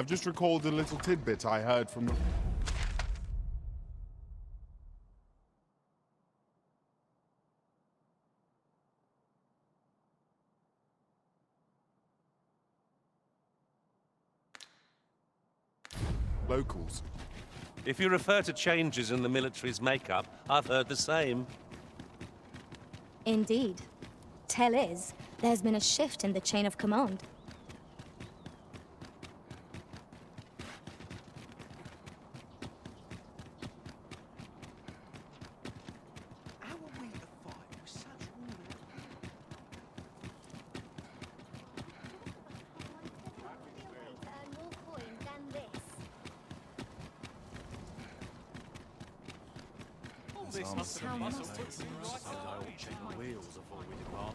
I've just recalled a little tidbit I heard from the... locals. If you refer to changes in the military's makeup, I've heard the same. Indeed. Tell is, there's been a shift in the chain of command.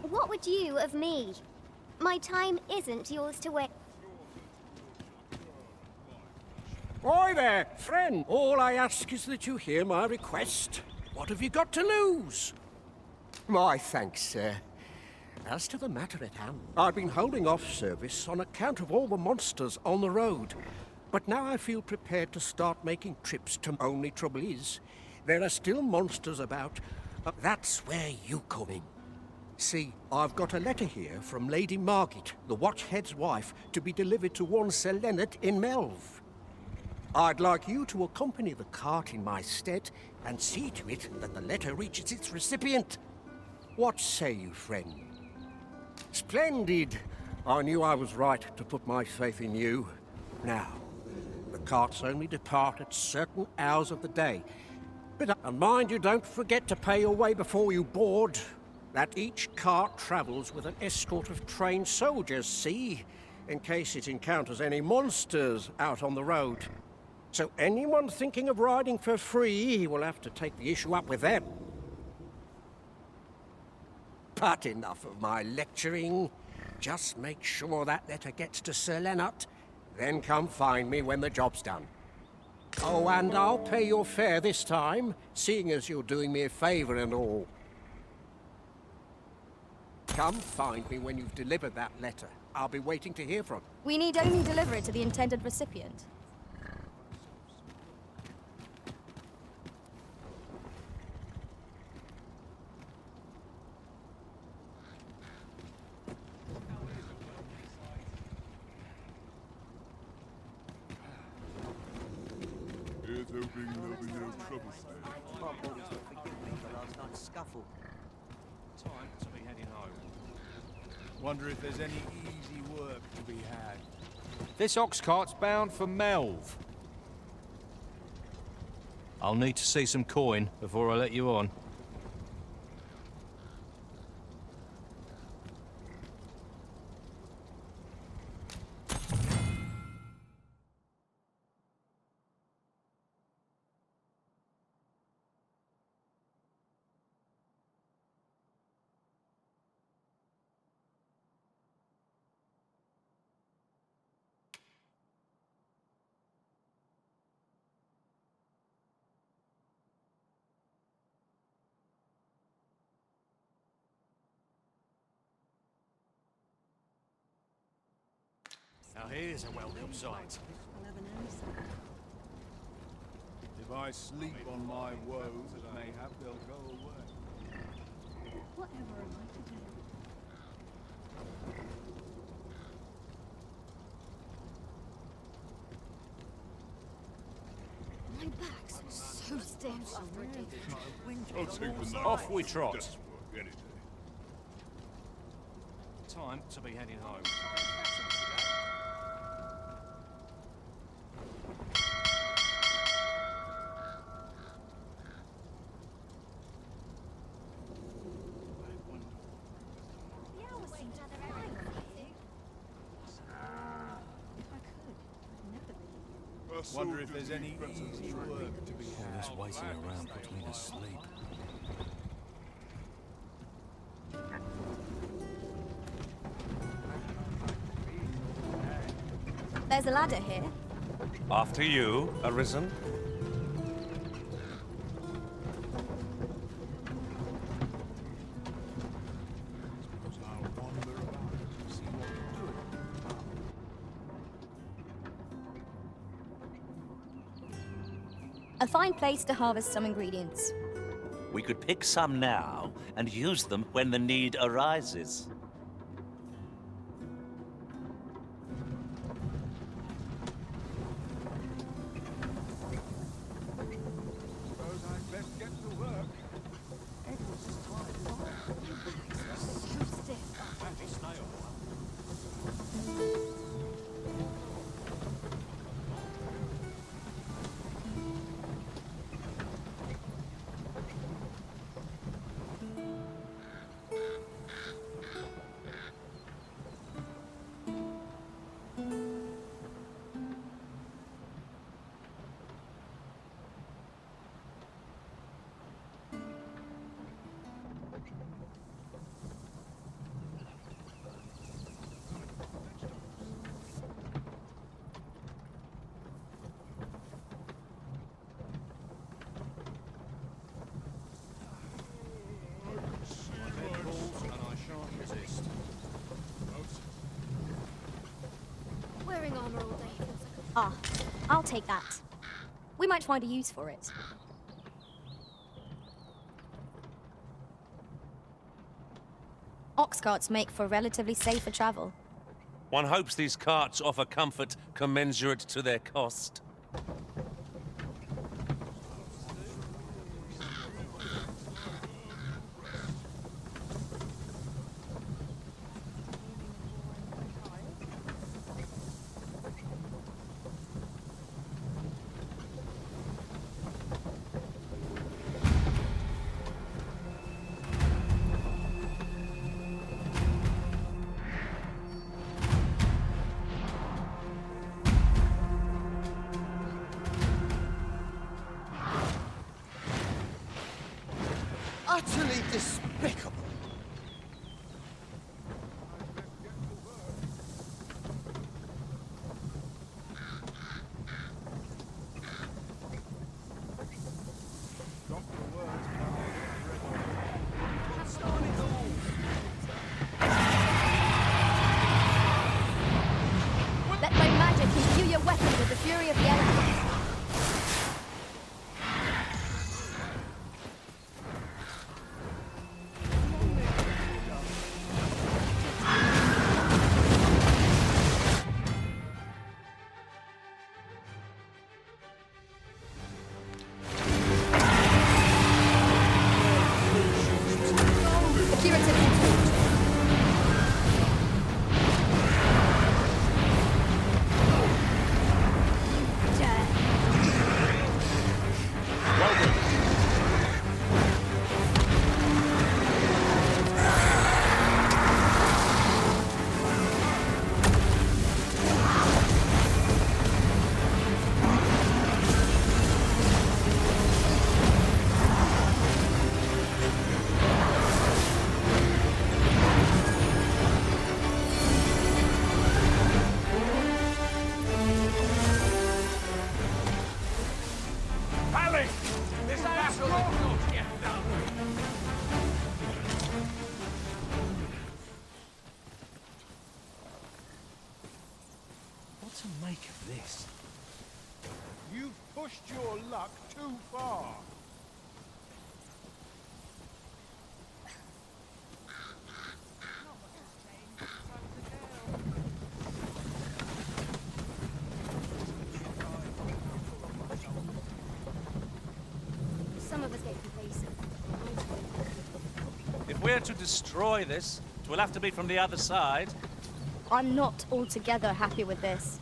What would you of me? My time isn't yours to waste. Oi there, friend. All I ask is that you hear my request. What have you got to lose? My thanks, sir. As to the matter at hand, I've been holding off service on account of all the monsters on the road. But now I feel prepared to start making trips to... Only trouble is, there are still monsters about. That's where you come in. See, I've got a letter here from Lady Margit, the Watchhead's wife, to be delivered to one Sir Leonard in Melv. I'd like you to accompany the cart in my stead and see to it that the letter reaches its recipient. What say you, friend? Splendid! I knew I was right to put my faith in you. Now, the carts only depart at certain hours of the day. But and mind you don't forget to pay your way before you board. That each cart travels with an escort of trained soldiers, see? In case it encounters any monsters out on the road. So anyone thinking of riding for free will have to take the issue up with them. But enough of my lecturing. Just make sure that letter gets to Sir Leonard, then come find me when the job's done. Oh, and I'll pay your fare this time, seeing as you're doing me a favour and all. Come find me when you've delivered that letter. I'll be waiting to hear from you. We need only deliver it to the intended recipient. Here's hoping there'll be no trouble today. My boys will forgive me for last night's scuffle. Time to be heading home. Wonder if there's any easy work to be had. This ox cart's bound for Melv. I'll need to see some coin before I let you on. Now here's a welcome sight. If I sleep on my woes, mayhap they'll go away. Whatever am I to do? My back's so stiff. I'll take the knife. Off we trot. Desk work any day. Time to be heading home. Wonder if there's any easy work to be had. All this waiting around puts me to sleep. There's a ladder here. After you, Arisen. A fine place to harvest some ingredients. We could pick some now and use them when the need arises. Suppose I'd best get to work. Wearing armor all day feels like Ah, I'll take that. We might find a use for it. Ox carts make for relatively safer travel. One hopes these carts offer comfort commensurate to their cost. Utterly despicable. Let my magic imbue your weapon with the fury of the elements. What to make of this? You've pushed your luck too far. some of us get complacent. If we're to destroy this, it will have to be from the other side. I'm not altogether happy with this.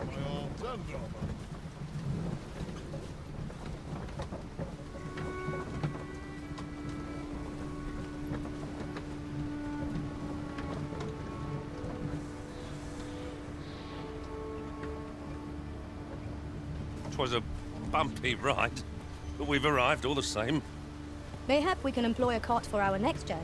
My arms and armor. 'Twas a bumpy ride, but we've arrived all the same. Mayhap we can employ a cart for our next journey.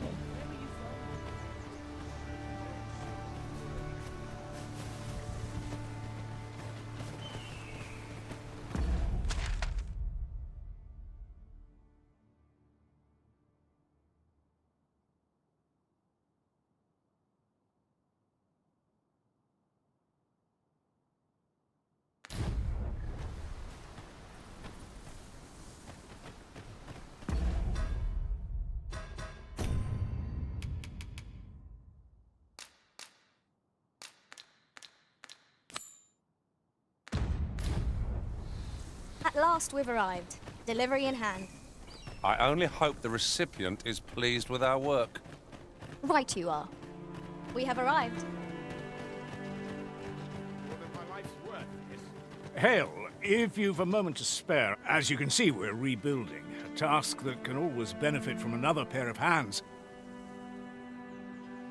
At last we've arrived. Delivery in hand. I only hope the recipient is pleased with our work. Right you are. We have arrived. Hail, if you've a moment to spare, as you can see, we're rebuilding. A task that can always benefit from another pair of hands.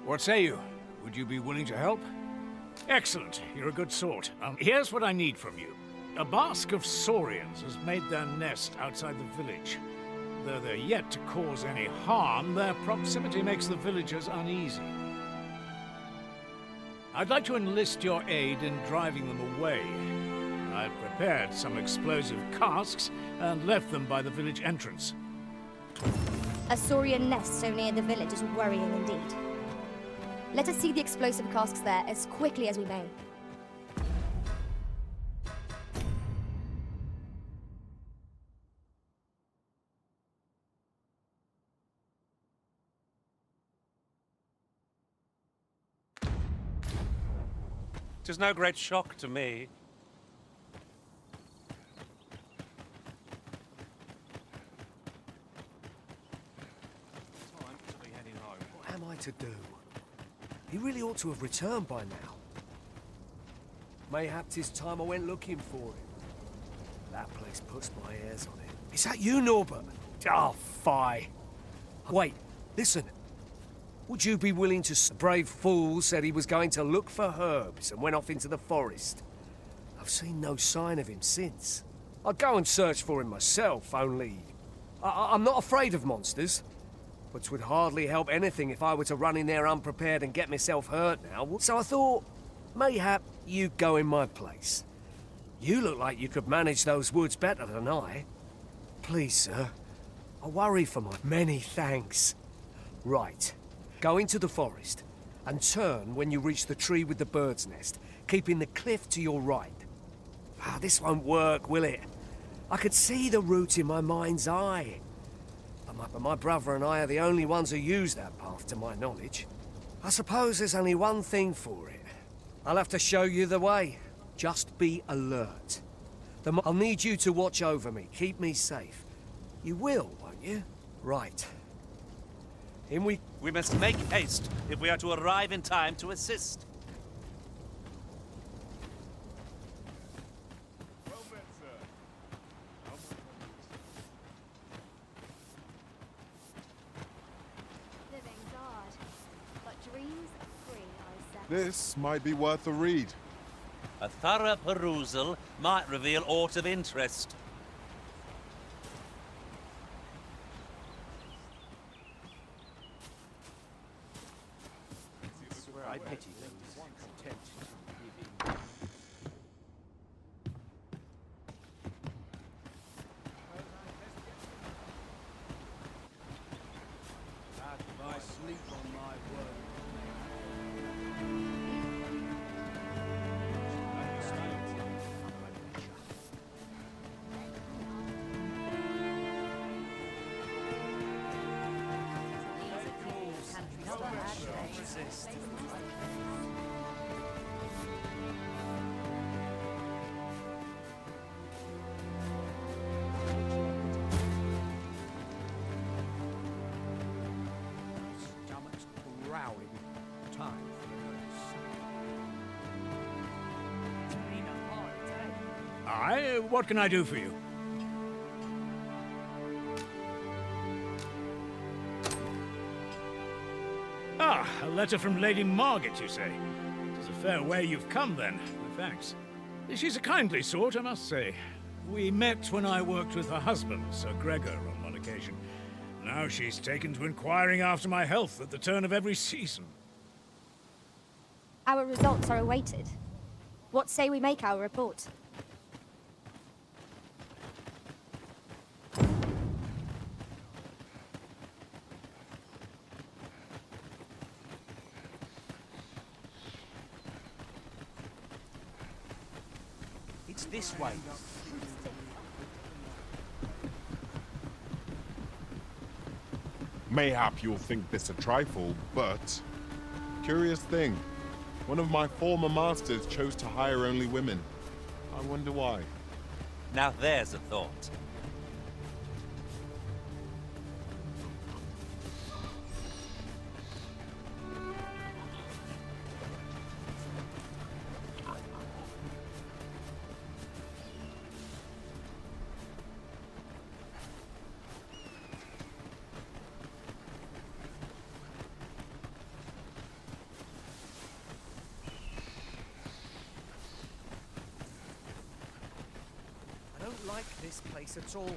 What say you? Would you be willing to help? Excellent, you're a good sort. Here's what I need from you. A bask of saurians has made their nest outside the village. Though they're yet to cause any harm, their proximity makes the villagers uneasy. I'd like to enlist your aid in driving them away. I've prepared some explosive casks and left them by the village entrance. A saurian nest so near the village is worrying indeed. Let us see the explosive casks there as quickly as we may. Tis no great shock to me. Time to be heading home. What am I to do? He really ought to have returned by now. Mayhap 'tis time I went looking for him. That place puts my hairs on it. Is that you, Norbert? Oh, fie. Wait, listen. Would you be willing to... Brave fool said he was going to look for herbs and went off into the forest. I've seen no sign of him since. I'd go and search for him myself, only... I'm not afraid of monsters. But 'twould hardly help anything if I were to run in there unprepared and get myself hurt now. So I thought, mayhap you'd go in my place. You look like you could manage those woods better than I. Please, sir. I worry for my... Many thanks. Right. Go into the forest, and turn when you reach the tree with the bird's nest, keeping the cliff to your right. Ah, this won't work, will it? I could see the route in my mind's eye. But my brother and I are the only ones who use that path, to my knowledge. I suppose there's only one thing for it. I'll have to show you the way. Just be alert. I'll need you to watch over me, keep me safe. You will, won't you? Right. In we... We must make haste if we are to arrive in time to assist. Well met, sir. Living's hard, but dreams are free, I say. This might be worth a read. A thorough perusal might reveal aught of interest. I pity those content to live in. I sleep on my word. Stomach's growling. Time for a nurse. Aye, what can I do for you? Ah, a letter from Lady Margaret, you say? It is a fair way you've come, then. Thanks. She's a kindly sort, I must say. We met when I worked with her husband, Sir Gregor, on one occasion. Now she's taken to inquiring after my health at the turn of every season. Our results are awaited. What say we make our report? It's this way. Mayhap you'll think this a trifle, but... Curious thing. One of my former masters chose to hire only women. I wonder why. Now there's a thought. I don't like this place at all.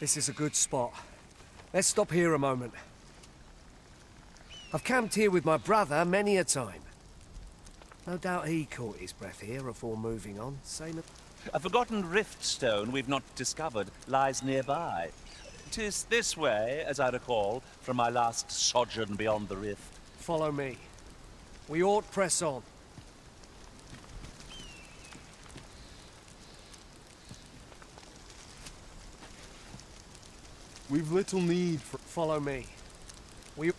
This is a good spot. Let's stop here a moment. I've camped here with my brother many a time. No doubt he caught his breath here before moving on, same as... A forgotten rift stone we've not discovered lies nearby. 'Tis this way, as I recall, from my last sojourn beyond the rift. Follow me. We ought press on. We've little need for... Follow me. We...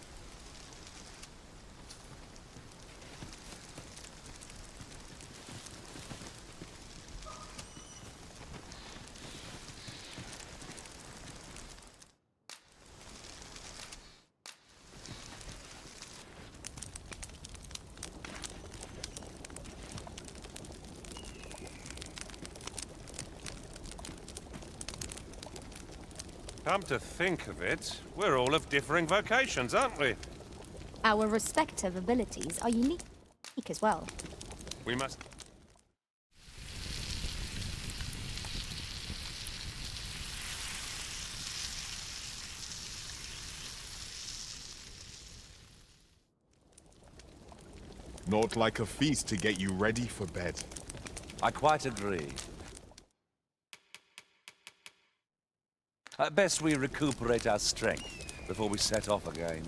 Come to think of it, we're all of differing vocations, aren't we? Our respective abilities are unique as well. We must... Not like a feast to get you ready for bed. I quite agree. Best we recuperate our strength before we set off again.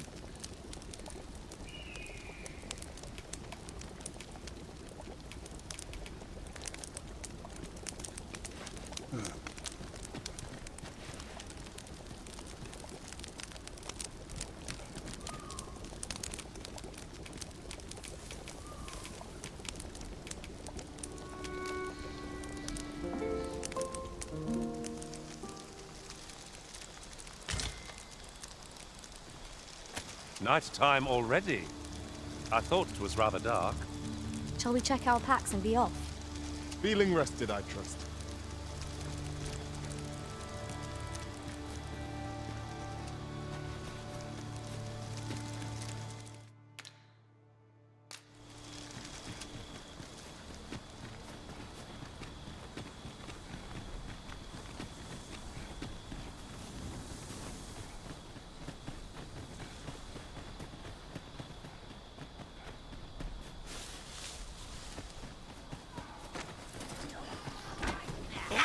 Night time already. I thought it was rather dark. Shall we check our packs and be off? Feeling rested, I trust.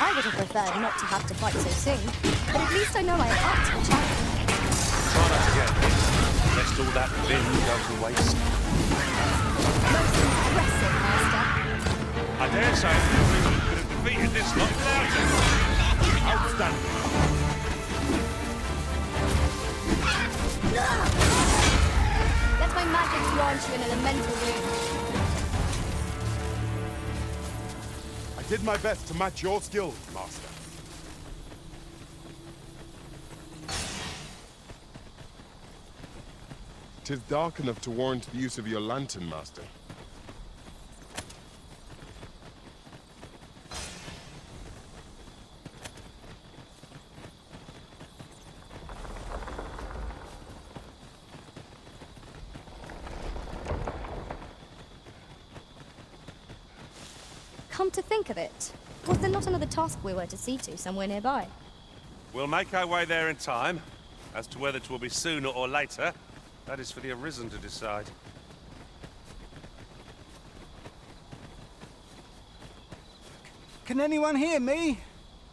I would have preferred not to have to fight so soon, but at least I know I am up to the challenge. Try not to get hit, lest all that vim go to waste. Most impressive, Master. I dare say we could have defeated this lot without it. Outstanding. Let my magic plant you in elemental bloom. I did my best to match your skills, Master. Tis dark enough to warrant the use of your lantern, Master. Come to think of it, was there not another task we were to see to somewhere nearby? We'll make our way there in time. As to whether it will be sooner or later, that is for the Arisen to decide. Can anyone hear me?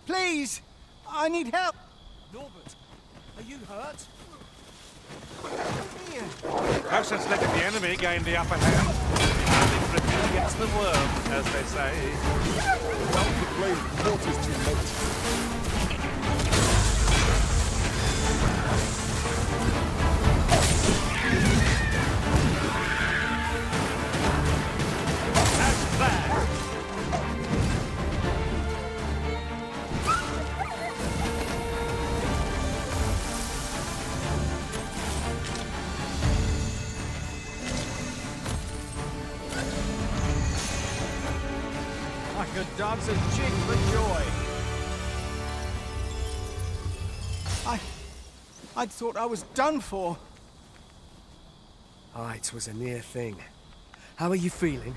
Please! I need help! Norbert, are you hurt? No sense letting the enemy gain the upper hand. Nothing for it against the worm, as they say. Without the blade, the quarter's too late. That's that! I could dance a jig for joy. I'd thought I was done for. Aye, it was a near thing. How are you feeling?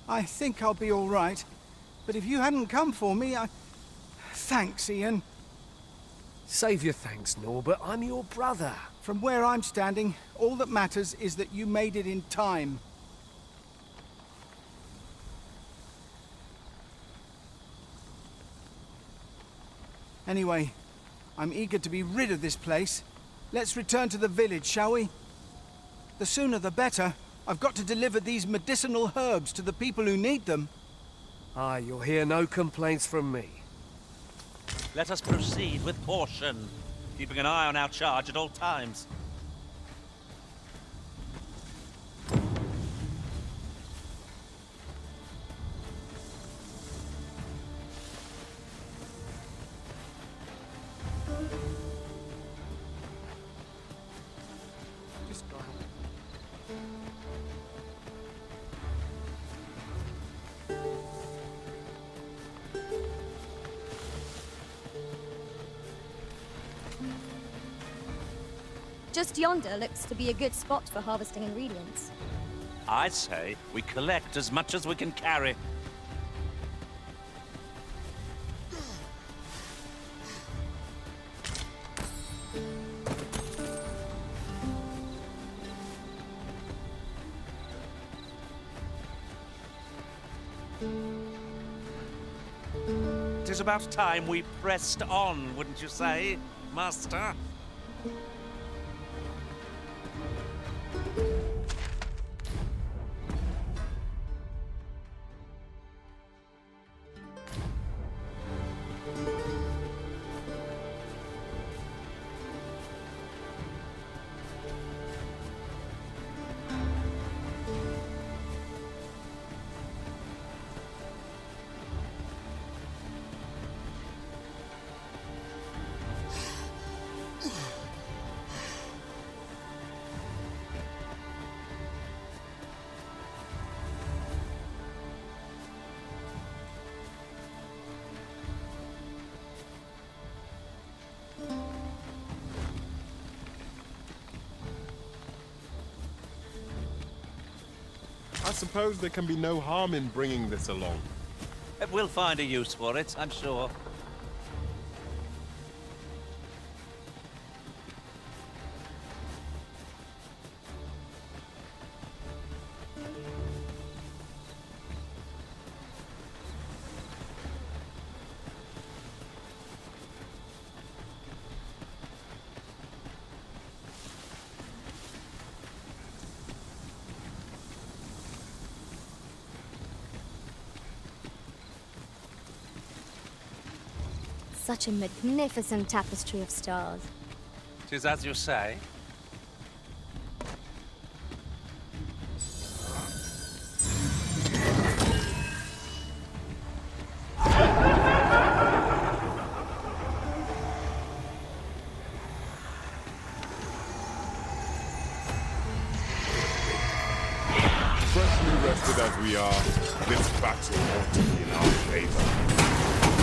I think I'll be all right. But if you hadn't come for me, Thanks, Ian. Save your thanks, Norbert. I'm your brother. From where I'm standing, all that matters is that you made it in time. Anyway, I'm eager to be rid of this place. Let's return to the village, shall we? The sooner the better. I've got to deliver these medicinal herbs to the people who need them. Aye, you'll hear no complaints from me. Let us proceed with caution, keeping an eye on our charge at all times. Just yonder looks to be a good spot for harvesting ingredients. I say we collect as much as we can carry. It is about time we pressed on, wouldn't you say, Master? I suppose there can be no harm in bringing this along. We'll find a use for it, I'm sure. Such a magnificent tapestry of stars. 'Tis as you say. rested as we are, this battle ought to be in our favor.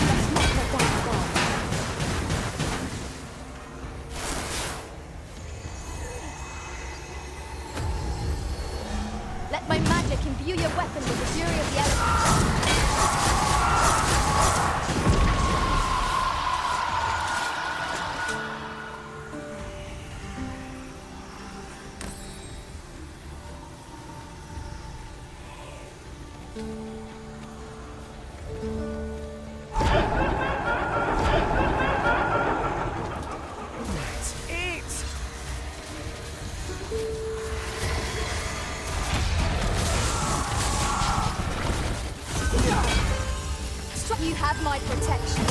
Let's not let down our guard. Let my magic imbue your weapon with the fury of the elements. You have my protection.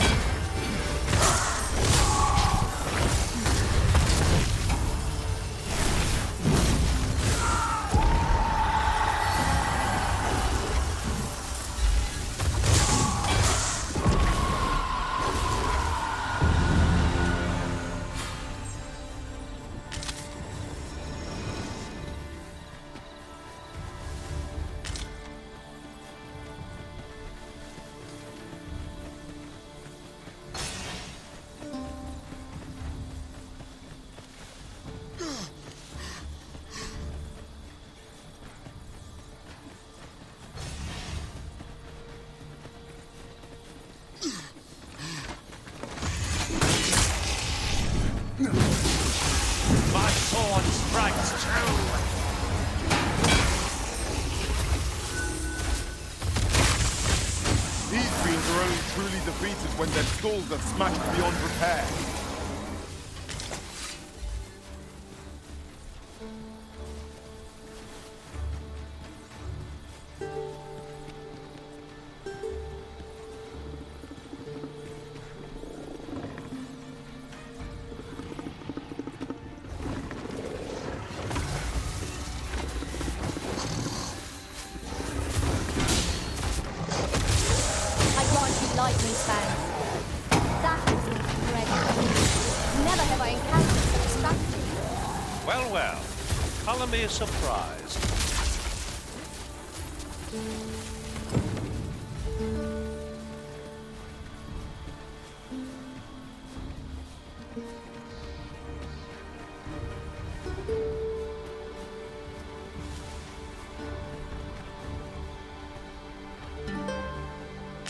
My sword strikes true. These fiends are only truly defeated when their skulls are smashed beyond repair. Lightning span. That was incredible. Never have I encountered such strategy. Well, well. Colour me surprised.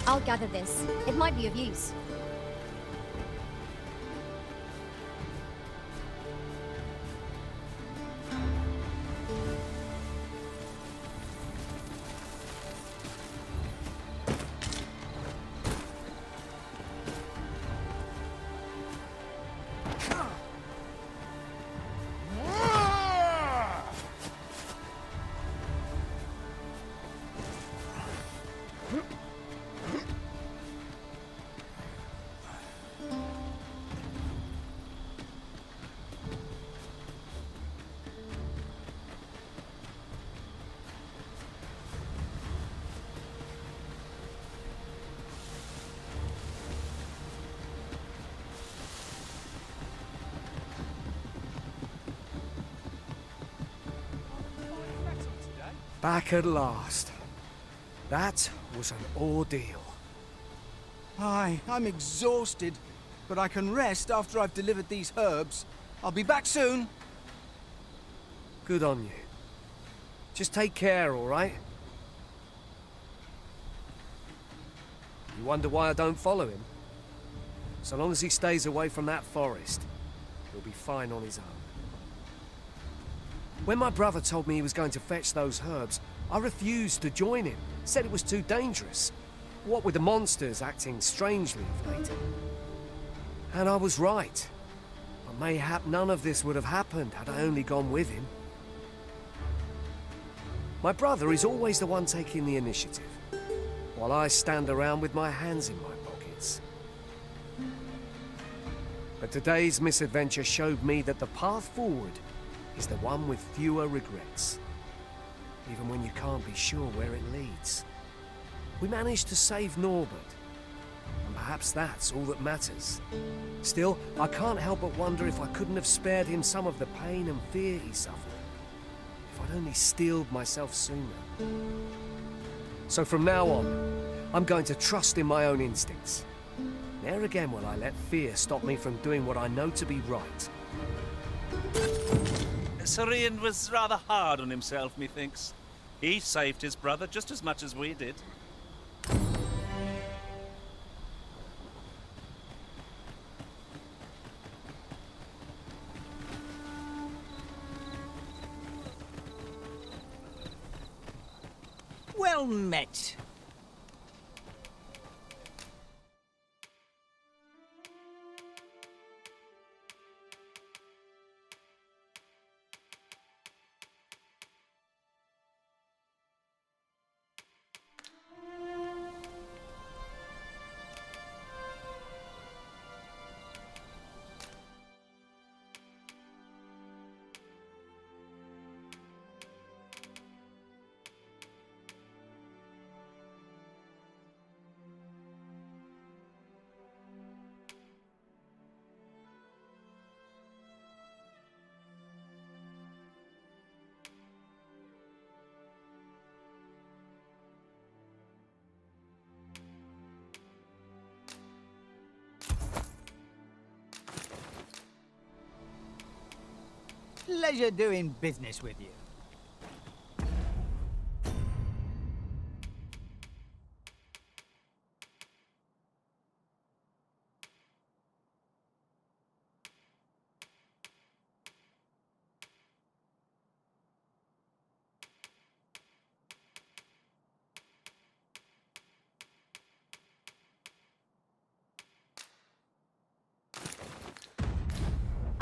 I'll gather this. It might be of use. Back at last. That was an ordeal. Aye, I'm exhausted, but I can rest after I've delivered these herbs. I'll be back soon. Good on you. Just take care, all right? You wonder why I don't follow him? So long as he stays away from that forest, he'll be fine on his own. When my brother told me he was going to fetch those herbs, I refused to join him. Said it was too dangerous. What with the monsters acting strangely of late. And I was right. But mayhap none of this would have happened had I only gone with him. My brother is always the one taking the initiative, while I stand around with my hands in my pockets. But today's misadventure showed me that the path forward is the one with fewer regrets, even when you can't be sure where it leads. We managed to save Norbert, and perhaps that's all that matters. Still, I can't help but wonder if I couldn't have spared him some of the pain and fear he suffered, if I'd I'd only steeled myself sooner. So from now on, I'm going to trust in my own instincts. Ne'er again will I let fear stop me from doing what I know to be right. sOWLin was rather hard on himself, methinks. He saved his brother just as much as we did. Well met. Pleasure doing business with you.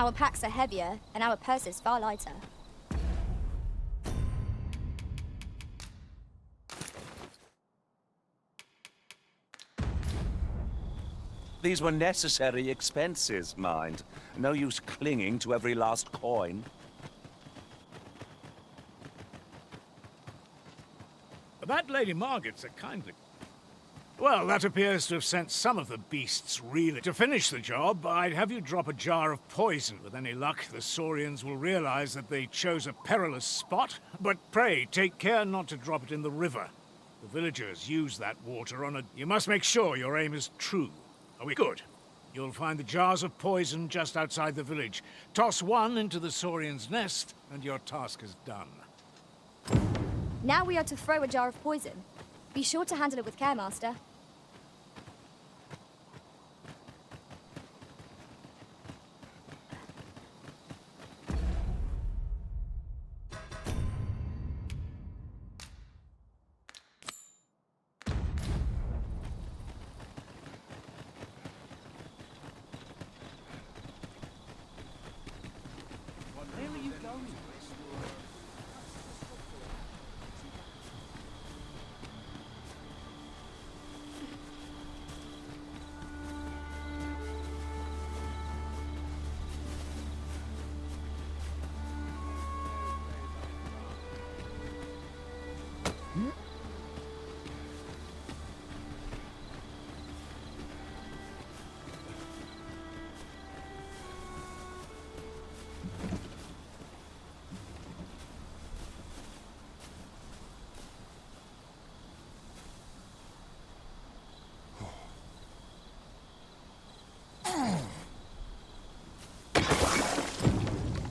Our packs are heavier, and our purses far lighter. These were necessary expenses, mind. No use clinging to every last coin. That Lady Margaret's a kindly... Well, that appears to have sent some of the beasts really. To finish the job, I'd have you drop a jar of poison. With any luck, the Saurians will realize that they chose a perilous spot. But pray, take care not to drop it in the river. The villagers use that water on a... You must make sure your aim is true. Are we good? You'll find the jars of poison just outside the village. Toss one into the Saurian's nest, and your task is done. Now we are to throw a jar of poison. Be sure to handle it with care, Master.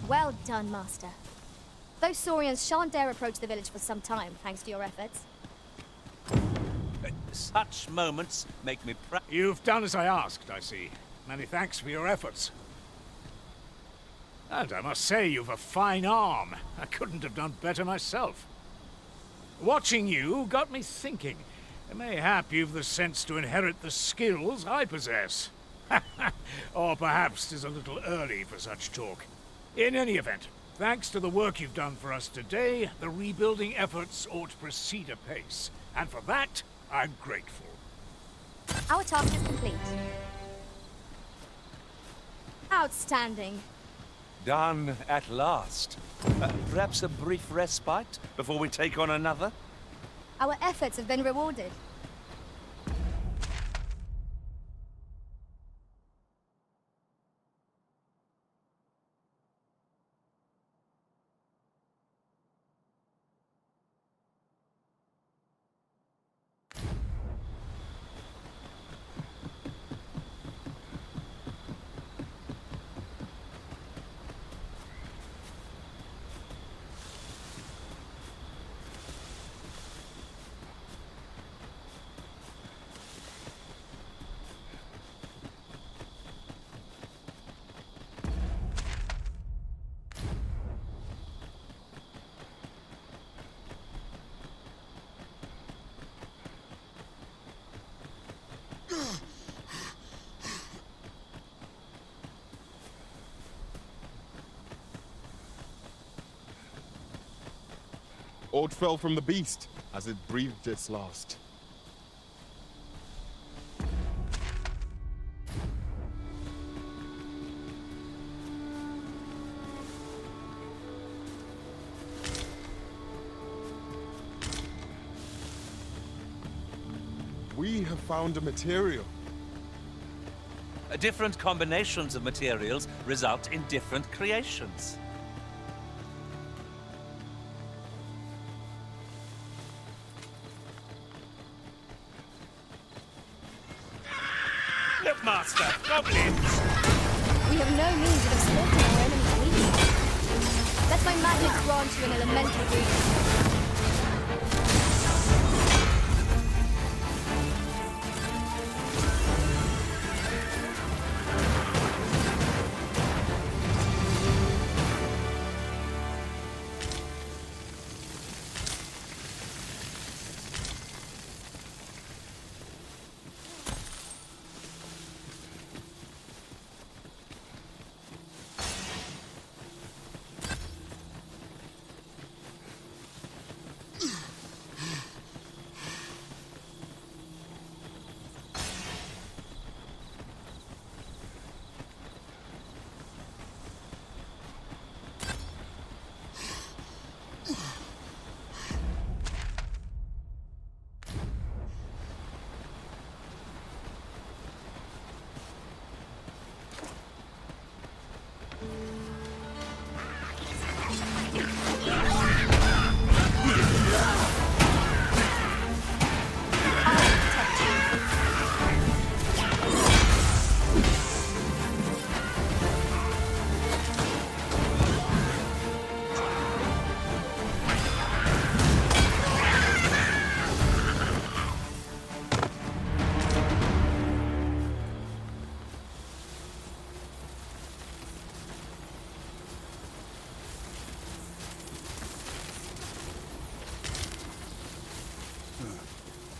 Well done, Master. Those Saurians shan't dare approach the village for some time, thanks to your efforts. Such moments make me proud. You've done as I asked, I see. Many thanks for your efforts. And I must say, you've a fine arm. I couldn't have done better myself. Watching you got me thinking. Mayhap you've the sense to inherit the skills I possess. Or perhaps 'tis a little early for such talk. In any event, thanks to the work you've done for us today, the rebuilding efforts ought to proceed apace. And for that, I'm grateful. Our task is complete. Outstanding. Done at last. Perhaps a brief respite before we take on another? Our efforts have been rewarded. Or it fell from the beast as it breathed its last. We have found a material. Different combinations of materials result in different creations. Look, Master! Goblins! We have no means of escaping our enemy's reach. Let my magic grant you an elemental region.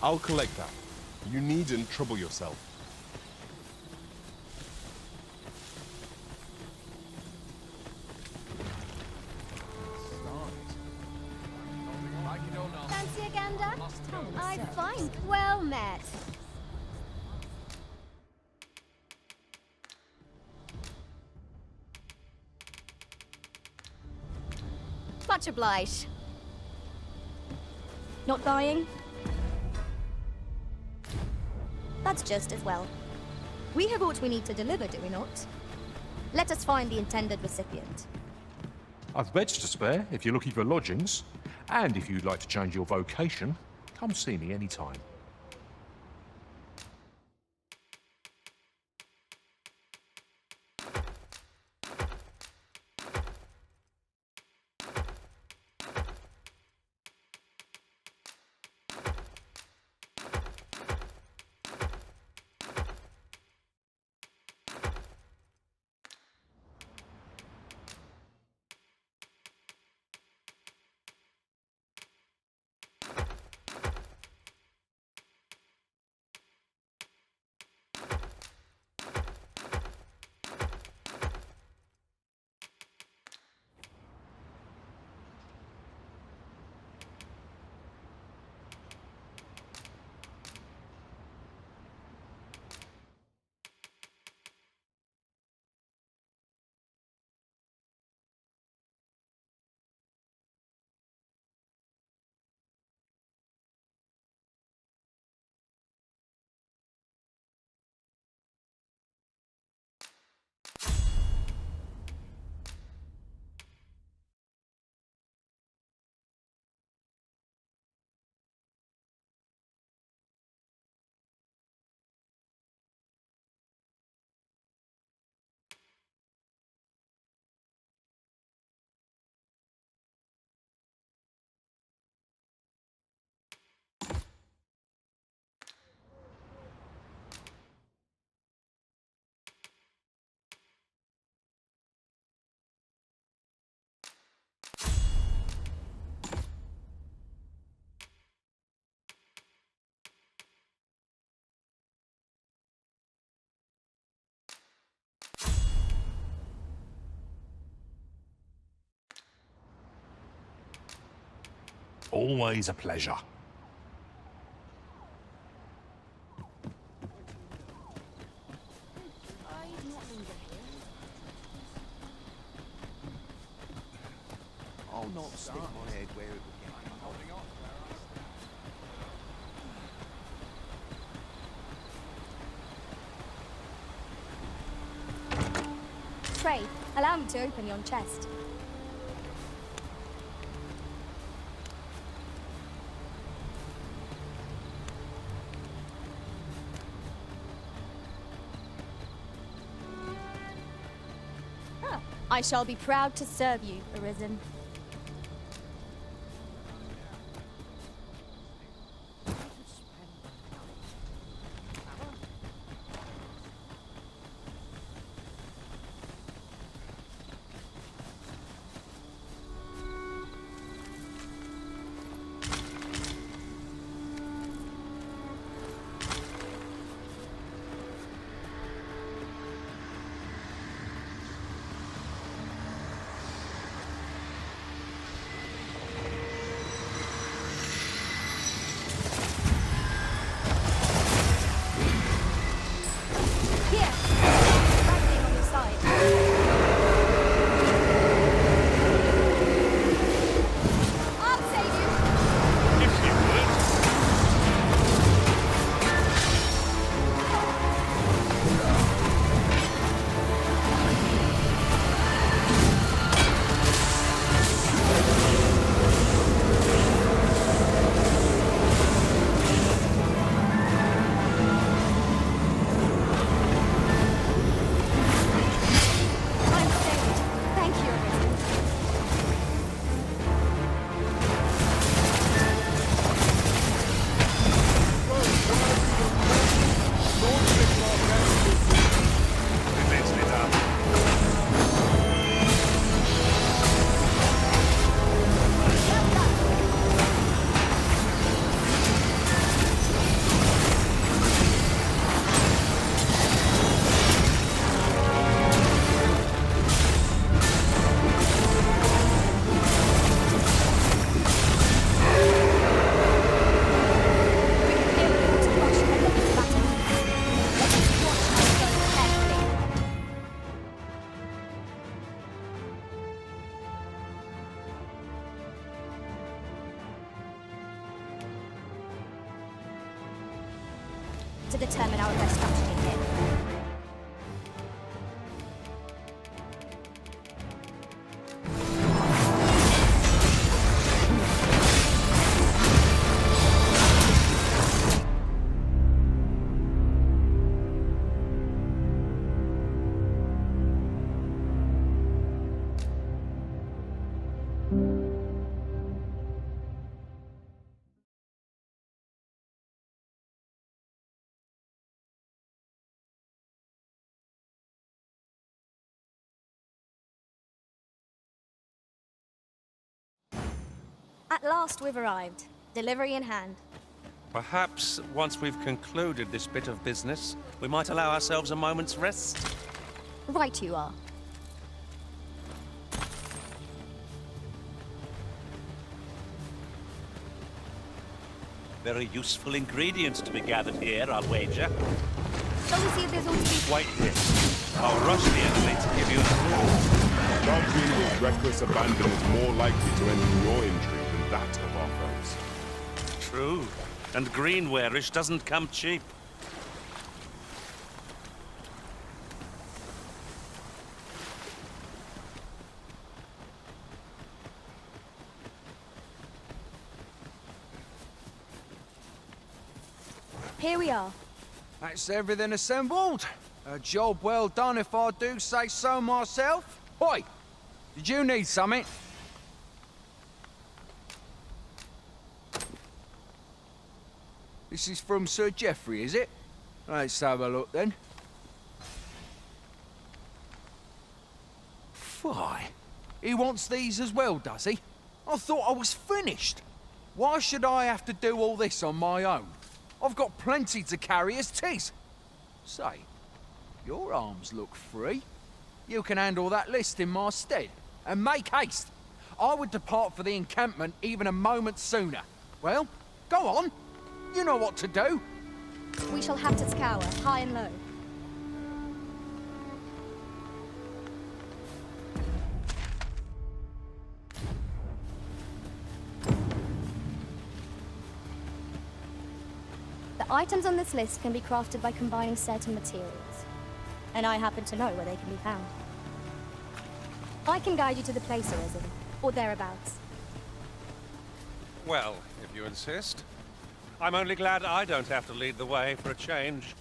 I'll collect that. You needn't trouble yourself. Fancy a gander? I find well met. Much obliged. Not buying? That's just as well. We have what we need to deliver, do we not? Let us find the intended recipient. I've beds to spare if you're looking for lodgings. And if you'd like to change your vocation, come see me anytime. Always a pleasure. I'll not stick my head where it would get me. Trey, allow me to open your chest. I shall be proud to serve you, Arisen. To determine our best strategy here. At last we've arrived, delivery in hand. Perhaps once we've concluded this bit of business, we might allow ourselves a moment's rest. Right you are. Very useful ingredients to be gathered here, I'll wager. Shall we see if there's all to be... Wait here. I'll rush the enemy to give you a clue. Charging with reckless abandon is more likely to end in your injury than that of our foes. True. And greenwarish doesn't come cheap. Here we are. That's everything assembled. A job well done if I do say so myself. Oi! Did you need something? This is from Sir Geoffrey, is it? Let's have a look then. Fie. He wants these as well, does he? I thought I was finished. Why should I have to do all this on my own? I've got plenty to carry as tis. Say, your arms look free. You can handle that list in my stead. And make haste. I would depart for the encampment even a moment sooner. Well, go on. You know what to do. We shall have to scour, high and low. The items on this list can be crafted by combining certain materials. And I happen to know where they can be found. I can guide you to the place arisen, or thereabouts. Well, if you insist. I'm only glad I don't have to lead the way for a change.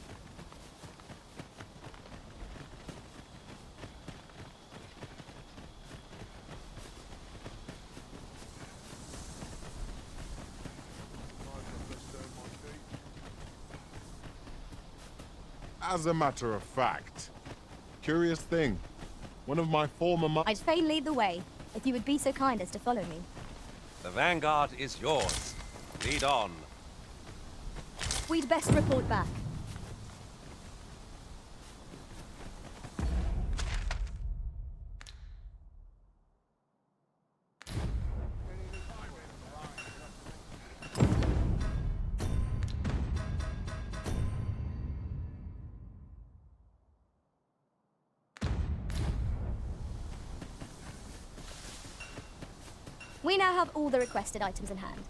As a matter of fact, curious thing. One of my former I'd fain lead the way, if you would be so kind as to follow me. The vanguard is yours. Lead on. We'd best report back. We now have all the requested items in hand.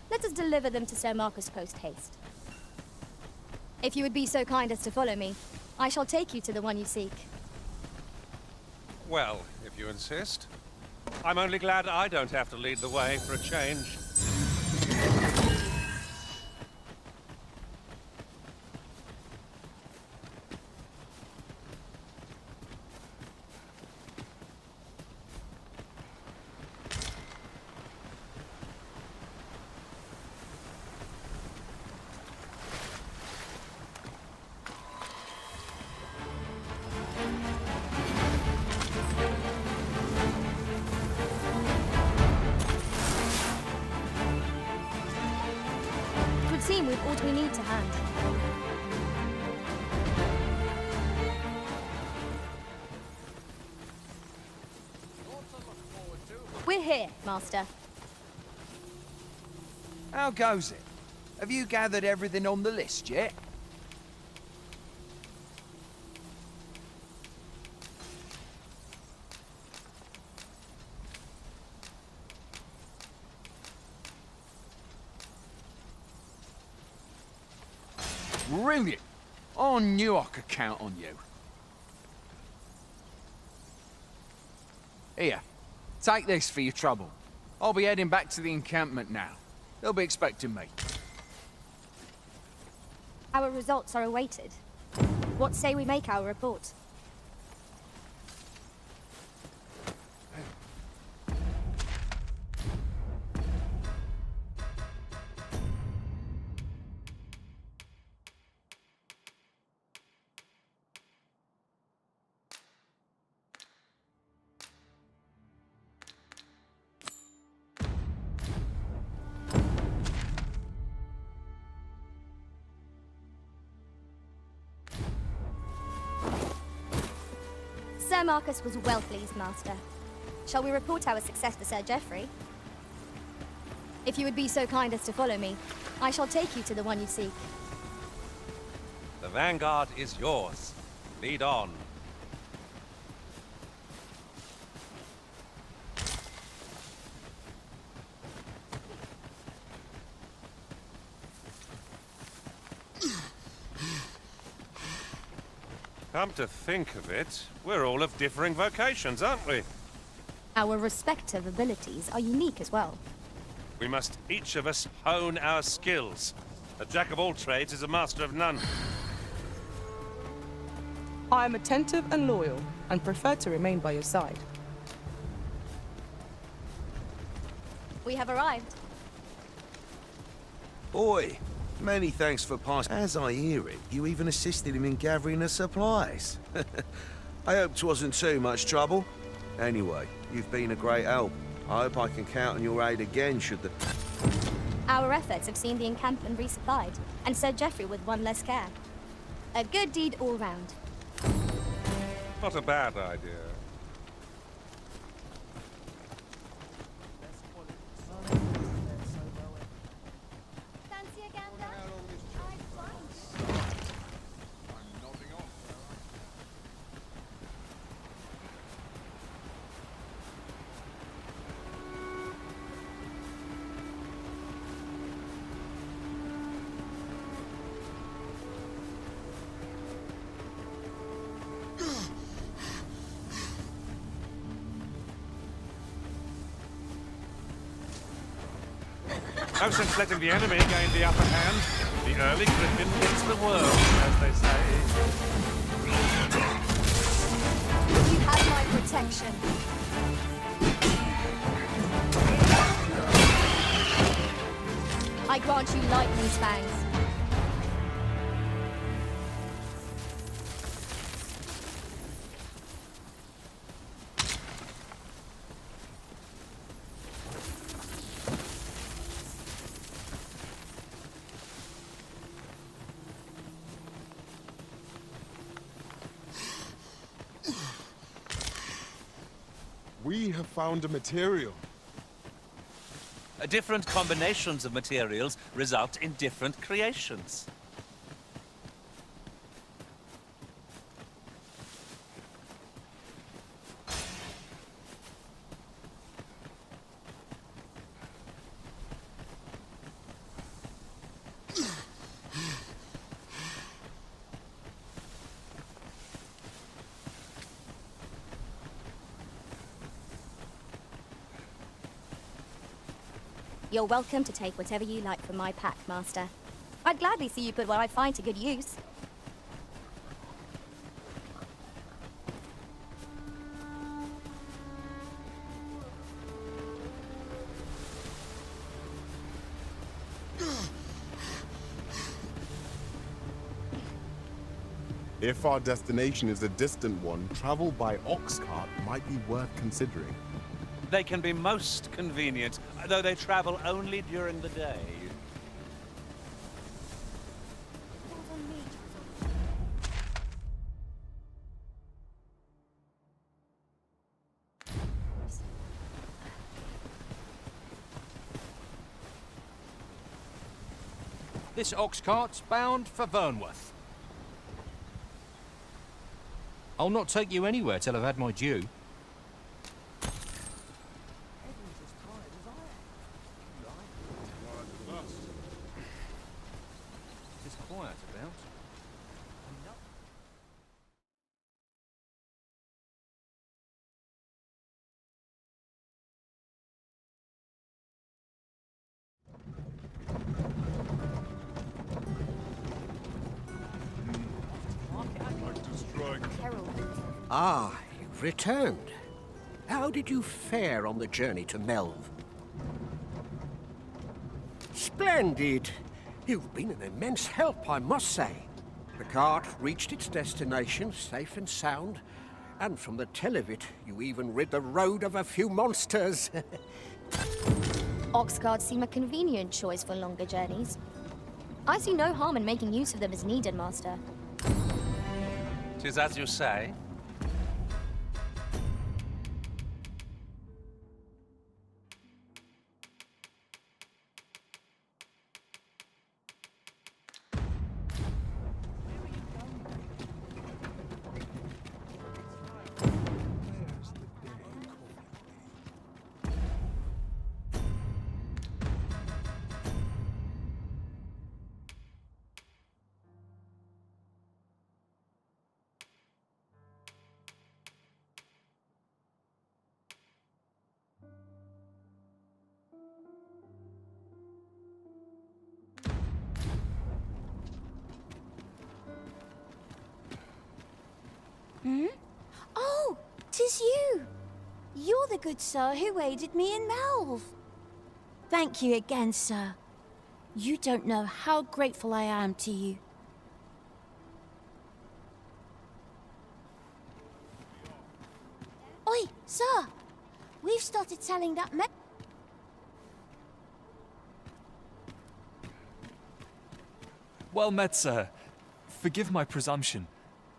Let us deliver them to Sir Marcus post haste. If you would be so kind as to follow me, I shall take you to the one you seek. Well, if you insist. I'm only glad I don't have to lead the way for a change. With all we need to hand. We're here, Master. How goes it? Have you gathered everything on the list yet? Brilliant! I knew I could count on you. Here, take this for your trouble. I'll be heading back to the encampment now. They'll be expecting me. Our results are awaited. What say we make our report? Sir Marcus was well pleased, Master. Shall we report our success to Sir Geoffrey? If you would be so kind as to follow me, I shall take you to the one you seek. The vanguard is yours. Lead on. Come to think of it, we're all of differing vocations, aren't we? Our respective abilities are unique as well. We must each of us hone our skills. A jack of all trades is a master of none. I am attentive and loyal, and prefer to remain by your side. We have arrived. Oi, many thanks for passing. As I hear it, you even assisted him in gathering the supplies. I hope 'twasn't too much trouble. Anyway, you've been a great help. I hope I can count on your aid again should the... Our efforts have seen the encampment resupplied, and Sir Geoffrey with one less care. A good deed all round. Not a bad idea. No sense letting the enemy gain the upper hand. The early griffin wins the world, as they say. You have my protection. I grant you lightning's fangs. We have found a material. Different combinations of materials result in different creations. You're welcome to take whatever you like from my pack, Master. I'd gladly see you put what I find to good use. If our destination is a distant one, travel by ox cart might be worth considering. They can be most convenient, though they travel only during the day. This ox cart's bound for Vernworth. I'll not take you anywhere till I've had my due. It's quiet about. Ah, you've returned. How did you fare on the journey to Melv? Splendid! You've been an immense help, I must say. The cart reached its destination safe and sound, and from the tell of it, you even rid the road of a few monsters. Ox carts seem a convenient choice for longer journeys. I see no harm in making use of them as needed, Master. 'Tis as you say. Hmm? Oh, 'tis you! You're the good sir who aided me in Melv. Thank you again, sir. You don't know how grateful I am to you. Oi, sir! We've started selling that Well met, sir. Forgive my presumption,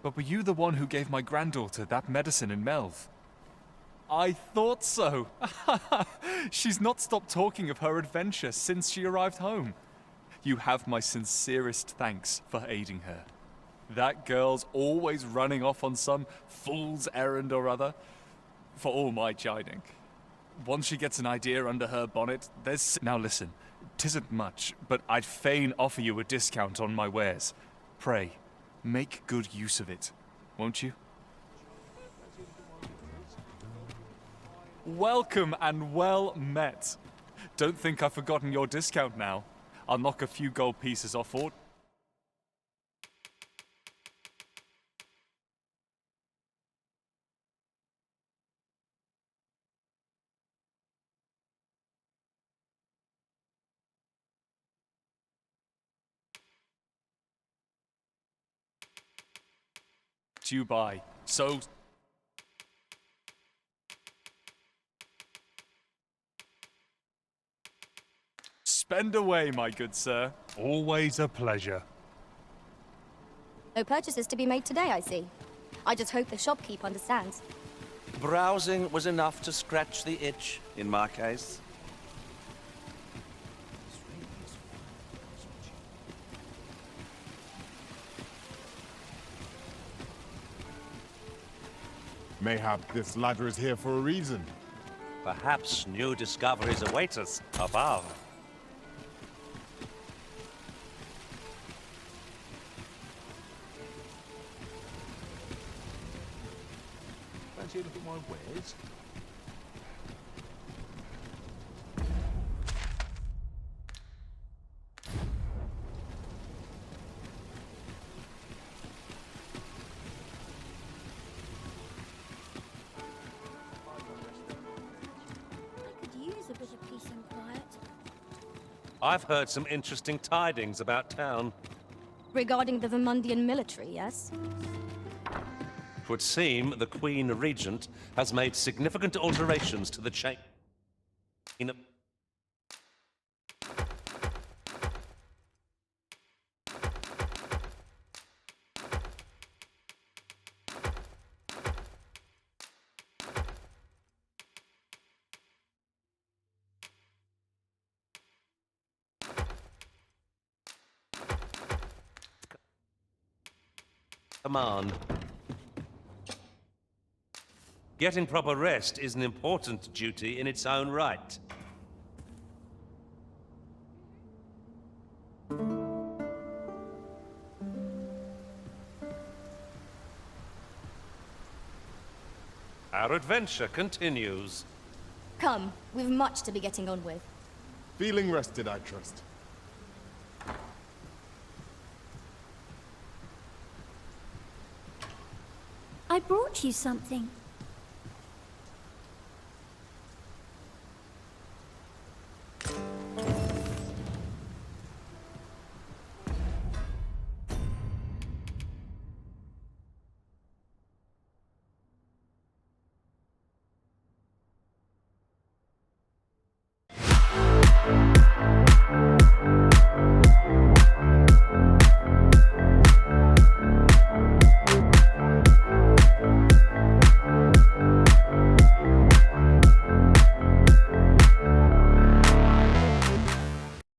but were you the one who gave my granddaughter that medicine in Melv? I thought so. She's not stopped talking of her adventure since she arrived home. You have my sincerest thanks for aiding her. That girl's always running off on some fool's errand or other, for all my chiding. Once she gets an idea under her bonnet, there's... Now listen, 'tisn't much, but I'd fain offer you a discount on my wares. Pray, make good use of it, won't you? Welcome and well met. Don't think I've forgotten your discount now. I'll knock a few gold pieces off all. You buy. So spend away, my good sir. Always a pleasure. No purchases to be made today, I see. I just hope the shopkeep understands. Browsing was enough to scratch the itch, in my case. Mayhap this ladder is here for a reason. Perhaps new discoveries await us above. Fancy a look at my wares? I've heard some interesting tidings about town. Regarding the Vermundian military, yes? It would seem the Queen Regent has made significant alterations to the chain. Command. Getting proper rest is an important duty in its own right. Our adventure continues. Come, we've much to be getting on with. Feeling rested, I trust. I brought you something.